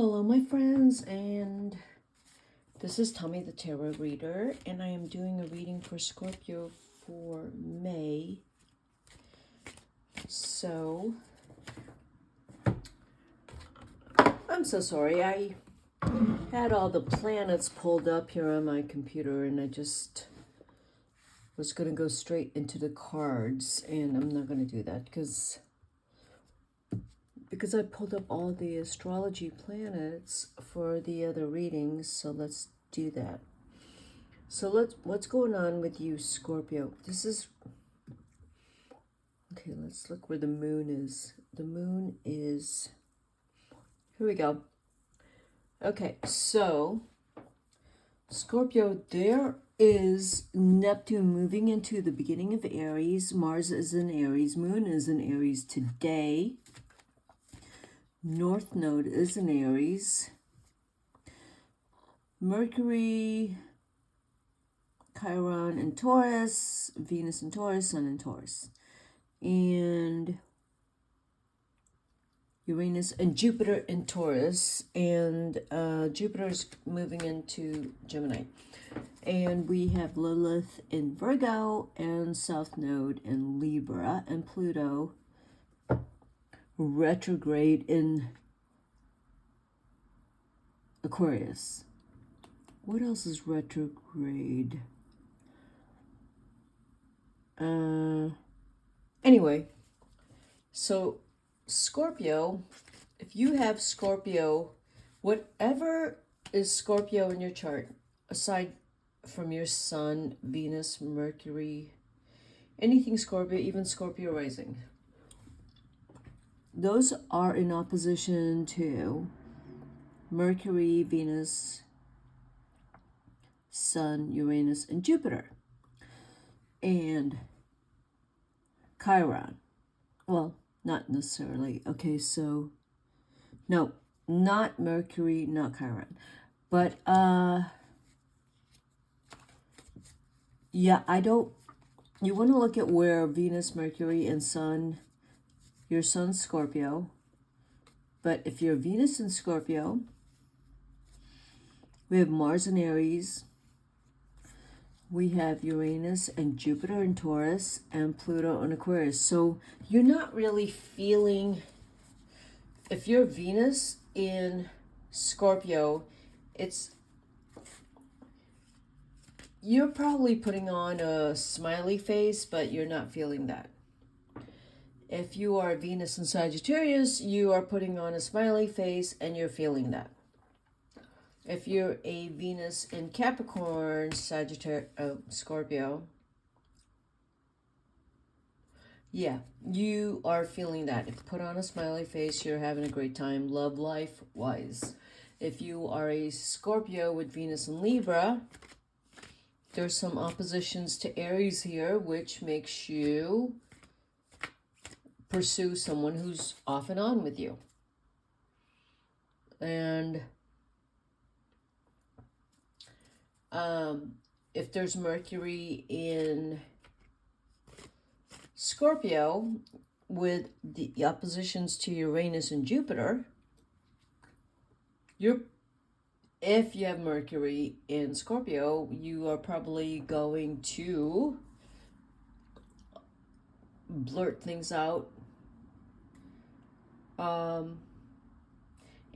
Hello, my friends, and this is Tommy the Tarot Reader, and I am doing a reading for Scorpio for May. So, I'm so sorry. I had all the planets pulled up here on my computer, and I just was going to go straight into the cards, and I'm not going to do that because I pulled up all the astrology planets for the other readings, so let's do that. So what's going on with you, Scorpio? Okay, let's look where the moon is. The moon is, here we go. Okay, so Scorpio, there is Neptune moving into the beginning of Aries. Mars is in Aries. Moon is in Aries today. North Node is in Aries. Mercury, Chiron in Taurus, Venus in Taurus, Sun in Taurus. And Uranus and Jupiter in Taurus. And Jupiter's moving into Gemini. And we have Lilith in Virgo and South Node in Libra. And Pluto retrograde in Aquarius. What else is retrograde? Anyway, so Scorpio, if you have Scorpio, whatever is Scorpio in your chart, aside from your Sun, Venus, Mercury, anything Scorpio, even Scorpio rising, those are in opposition to Mercury, Venus, Sun, Uranus, and Jupiter. And Chiron. Well, not necessarily. Okay, so no, not Mercury, not Chiron. But yeah, you want to look at where Venus, Mercury, and Sun, your Sun's Scorpio. But if you're Venus in Scorpio, we have Mars in Aries. We have Uranus and Jupiter in Taurus and Pluto in Aquarius. So you're not really feeling, if you're Venus in Scorpio, you're probably putting on a smiley face, but you're not feeling that. If you are Venus in Sagittarius, you are putting on a smiley face and you're feeling that. If you're a Venus in Capricorn, Scorpio, yeah, you are feeling that. If you put on a smiley face, you're having a great time, love life wise. If you are a Scorpio with Venus in Libra, there's some oppositions to Aries here, which makes you pursue someone who's off and on with you. And if there's Mercury in Scorpio with the oppositions to Uranus and Jupiter, if you have Mercury in Scorpio, you are probably going to blurt things out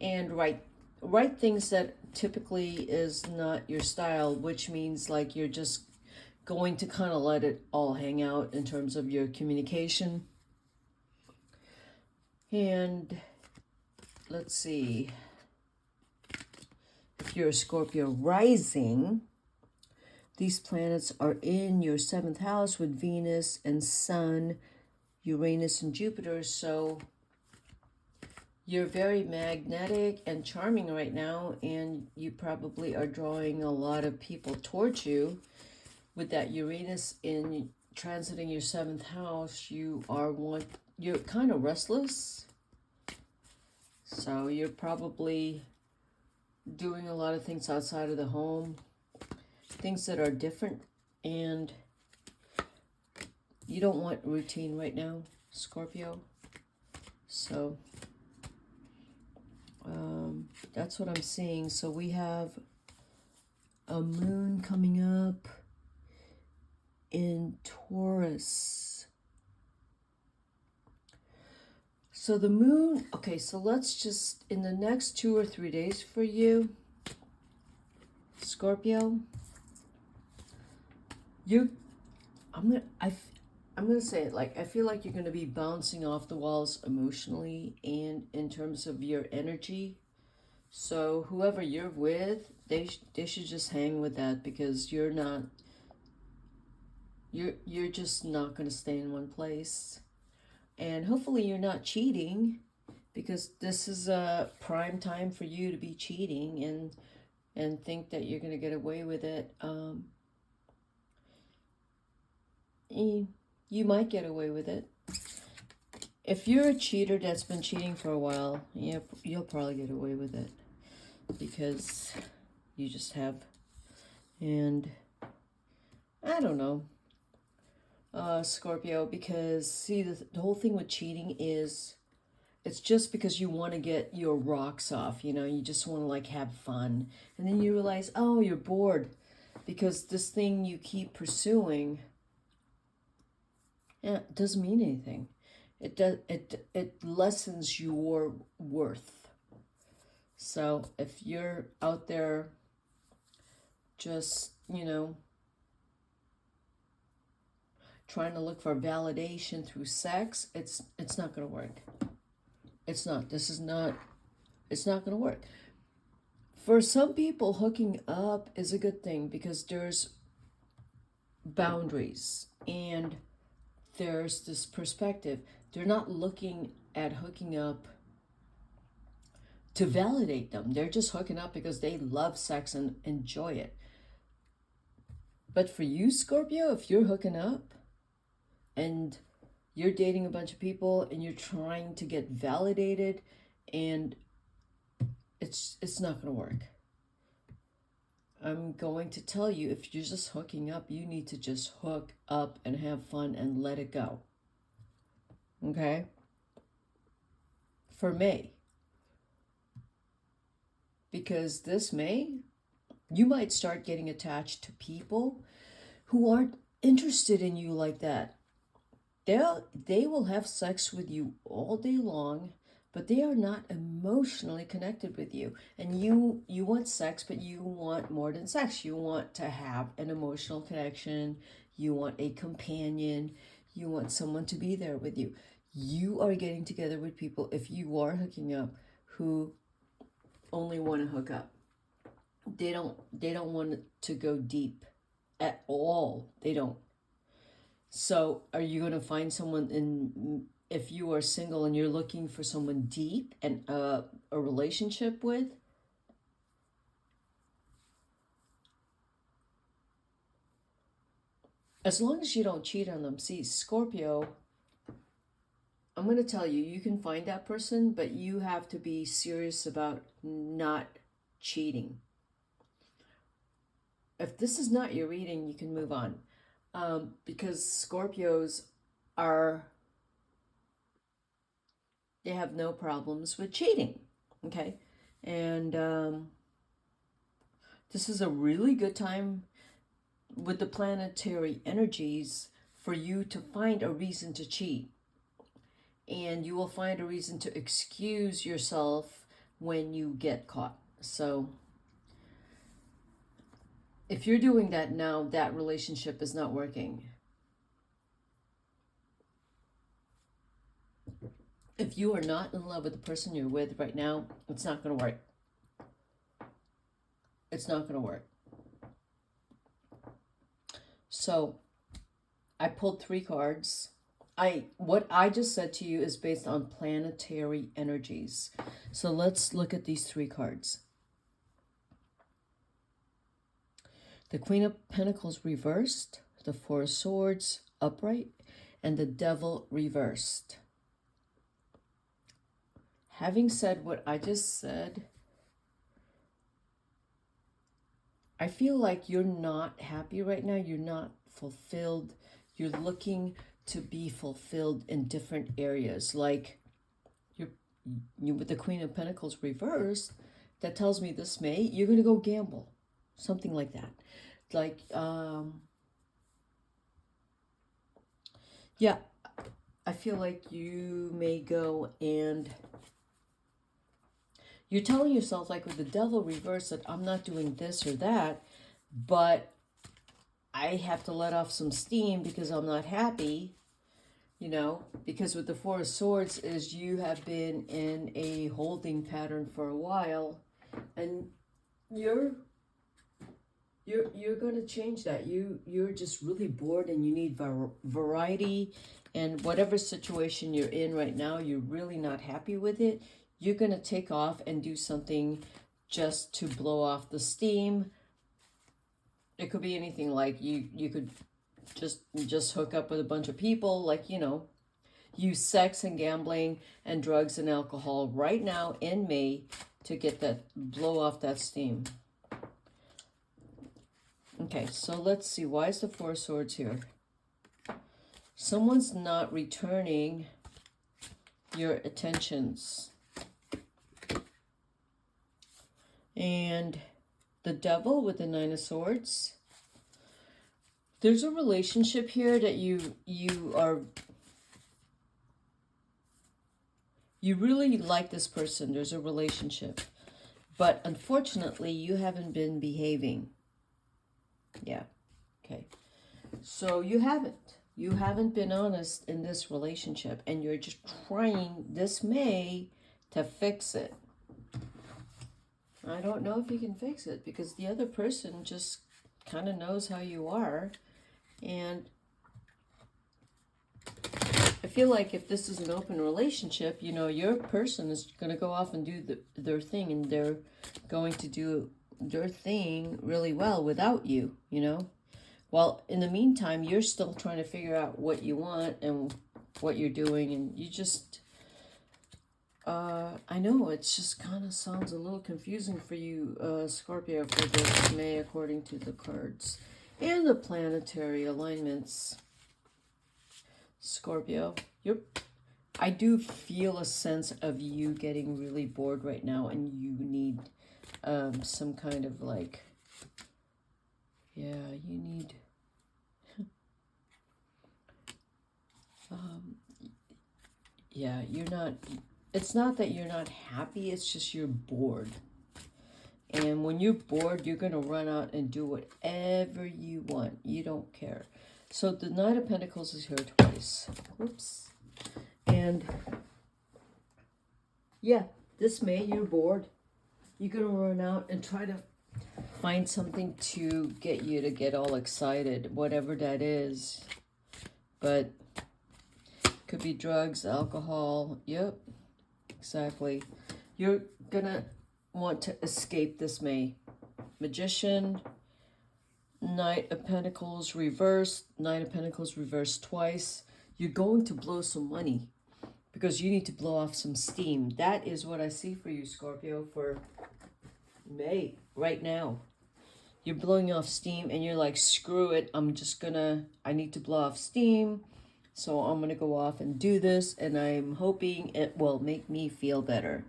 and write things that typically is not your style, which means like you're just going to kind of let it all hang out in terms of your communication. And let's see, if you're a Scorpio rising, these planets are in your 7th house with Venus and Sun, Uranus and Jupiter. So you're very magnetic and charming right now, and you probably are drawing a lot of people towards you. With that Uranus in transiting your 7th house, you're kind of restless. So you're probably doing a lot of things outside of the home, things that are different, and you don't want routine right now, Scorpio. So That's what I'm seeing. So we have a moon coming up in Taurus. So the moon, okay, so let's just, in the next 2 or 3 days for you, Scorpio, I'm gonna say it like, I feel like you're gonna be bouncing off the walls emotionally and in terms of your energy. So whoever you're with, they should just hang with that, because you're just not gonna stay in one place. And hopefully you're not cheating, because this is a prime time for you to be cheating and think that you're gonna get away with it. You might get away with it. If you're a cheater that's been cheating for a while, yeah, you'll probably get away with it, because you just have. And I don't know, Scorpio, because see, the whole thing with cheating is, it's just because you want to get your rocks off, you just want to like have fun. And then you realize, oh, you're bored because this thing you keep pursuing, yeah, it doesn't mean anything. It lessens your worth. So if you're out there just, trying to look for validation through sex, it's not going to work. It's not. It's not going to work. For some people, hooking up is a good thing, because there's boundaries and there's this perspective. They're not looking at hooking up to validate them. They're just hooking up because they love sex and enjoy it. But for you, Scorpio, if you're hooking up and you're dating a bunch of people and you're trying to get validated, and it's not going to work. I'm going to tell you, if you're just hooking up, you need to just hook up and have fun and let it go. Okay? For May. Because this May, you might start getting attached to people who aren't interested in you like that. They will have sex with you all day long, but they are not emotionally connected with you. And you want sex, but you want more than sex. You want to have an emotional connection. You want a companion. You want someone to be there with you. You are getting together with people, if you are hooking up, who only want to hook up. They don't want to go deep at all. They don't. So are you going to find someone if you are single and you're looking for someone deep and a relationship with? As long as you don't cheat on them. See, Scorpio, I'm going to tell you, you can find that person, but you have to be serious about not cheating. If this is not your reading, you can move on. Because Scorpios they have no problems with cheating, okay? And this is a really good time with the planetary energies for you to find a reason to cheat. And you will find a reason to excuse yourself when you get caught. So if you're doing that now, that relationship is not working. If you are not in love with the person you're with right now, it's not going to work. It's not going to work. So I pulled 3 cards. What I just said to you is based on planetary energies. So let's look at these 3 cards. The Queen of Pentacles reversed, the 4 of Swords upright, and the Devil reversed. Having said what I just said, I feel like you're not happy right now. You're not fulfilled. You're looking to be fulfilled in different areas. Like you with the Queen of Pentacles reversed, that tells me this May, you're going to go gamble. Something like that. Like, yeah, I feel like you may go and you're telling yourself, like with the devil reverse, that I'm not doing this or that, but I have to let off some steam because I'm not happy, you know, because with the Four of Swords is you have been in a holding pattern for a while, and you're going to change that. You're just really bored and you need variety, and whatever situation you're in right now, you're really not happy with it. You're going to take off and do something just to blow off the steam. It could be anything, like you could just hook up with a bunch of people, like, you know, use sex and gambling and drugs and alcohol right now in May to get that, blow off that steam. Okay, so let's see. Why is the Four of Swords here? Someone's not returning your attentions. And the Devil with the Nine of Swords. There's a relationship here that you really like this person. There's a relationship. But unfortunately, you haven't been behaving. Yeah. Okay. So you haven't been honest in this relationship, and you're just trying this May to fix it. I don't know if you can fix it, because the other person just kind of knows how you are, and I feel like if this is an open relationship, you know, your person is going to go off and do their thing, and they're going to do their thing really well without you, you know. Well, in the meantime, you're still trying to figure out what you want and what you're doing, and you just, I know it just kind of sounds a little confusing for you, Scorpio, for this May, according to the cards and the planetary alignments. Scorpio, I do feel a sense of you getting really bored right now, and you need some kind of like, yeah, you need, yeah, you're not, it's not that you're not happy, it's just you're bored. And when you're bored, you're going to run out and do whatever you want. You don't care. So the Knight of Pentacles is here twice. Whoops. And yeah, this May you're bored. You're going to run out and try to find something to get you to get all excited, whatever that is. But could be drugs, alcohol. Yep, exactly. You're going to want to escape this May. Magician, Knight of Pentacles reversed, Knight of Pentacles reversed twice. You're going to blow some money because you need to blow off some steam. That is what I see for you, Scorpio, for May, right now. You're blowing off steam and you're like, screw it, I need to blow off steam, so I'm gonna go off and do this, and I'm hoping it will make me feel better.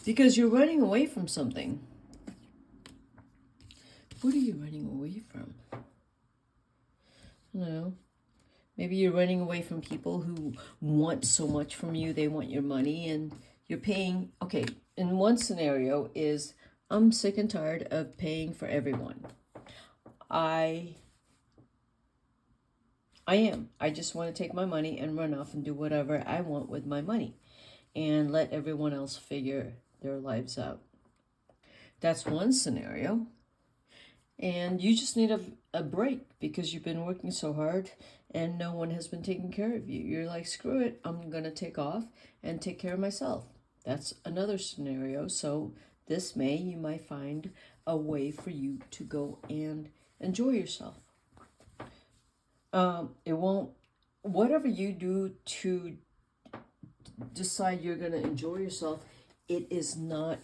Because you're running away from something. What are you running away from? I don't know. Maybe you're running away from people who want so much from you. They want your money and you're paying. Okay, in one scenario is, I'm sick and tired of paying for everyone. I am. I just want to take my money and run off and do whatever I want with my money and let everyone else figure their lives out. That's one scenario. And you just need a break because you've been working so hard and no one has been taking care of you. You're like, screw it, I'm going to take off and take care of myself. That's another scenario. So this May, you might find a way for you to go and enjoy yourself. It won't, whatever you do to decide you're going to enjoy yourself, it is not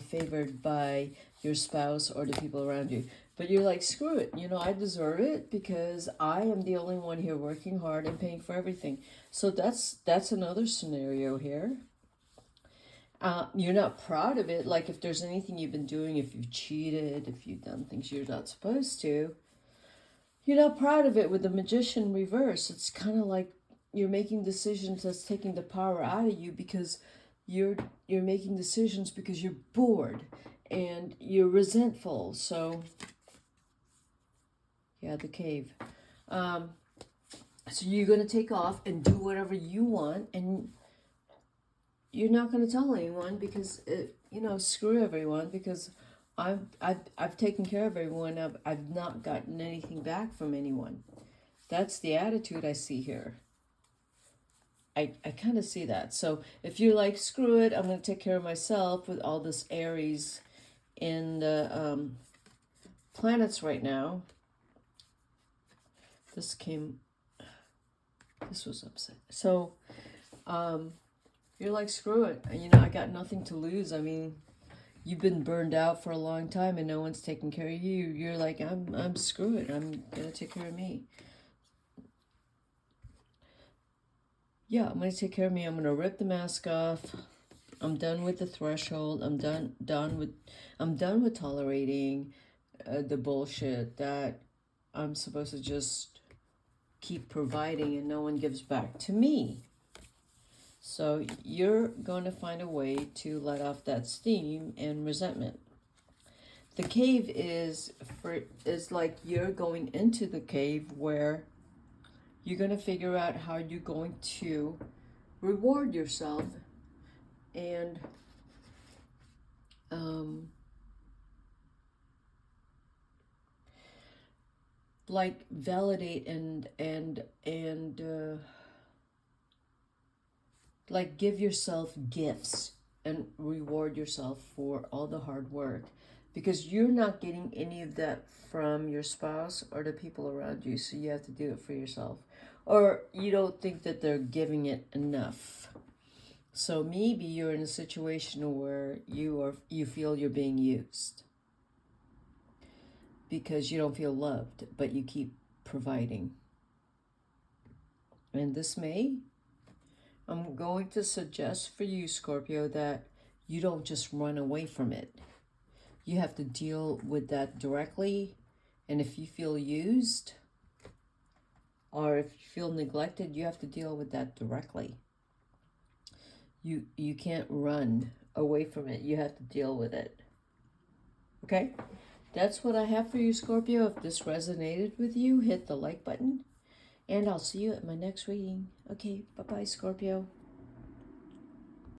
favored by your spouse or the people around you. But you're like, screw it, you know, I deserve it because I am the only one here working hard and paying for everything. So that's another scenario here. You're not proud of it. Like if there's anything you've been doing, if you've cheated, if you've done things you're not supposed to, you're not proud of it with the Magician reverse. It's kind of like you're making decisions that's taking the power out of you because you're making decisions because you're bored and you're resentful. So yeah, the cave. So you're going to take off and do whatever you want, and you're not going to tell anyone because screw everyone, because I've taken care of everyone. I've not gotten anything back from anyone. That's the attitude I see here. I kind of see that. So if you're like, screw it, I'm going to take care of myself with all this Aries in the planets right now. This was upset. So you're like, screw it. I got nothing to lose. I mean, you've been burned out for a long time and no one's taking care of you. You're like, I'm screw it. I'm going to take care of me. Yeah, I'm going to take care of me. I'm going to rip the mask off. I'm done with the threshold. I'm done with tolerating the bullshit that I'm supposed to just keep providing and no one gives back to me. So you're going to find a way to let off that steam and resentment. The cave is like you're going into the cave where you're going to figure out how you're going to reward yourself and like validate and like give yourself gifts and reward yourself for all the hard work, because you're not getting any of that from your spouse or the people around you, so you have to do it for yourself, or you don't think that they're giving it enough. So maybe you're in a situation where you feel you're being used because you don't feel loved, but you keep providing. And this I'm going to suggest for you, Scorpio, that you don't just run away from it. You have to deal with that directly. And if you feel used or if you feel neglected, you have to deal with that directly. You can't run away from it. You have to deal with it. Okay? That's what I have for you, Scorpio. If this resonated with you, hit the like button. And I'll see you at my next reading. Okay, bye-bye, Scorpio.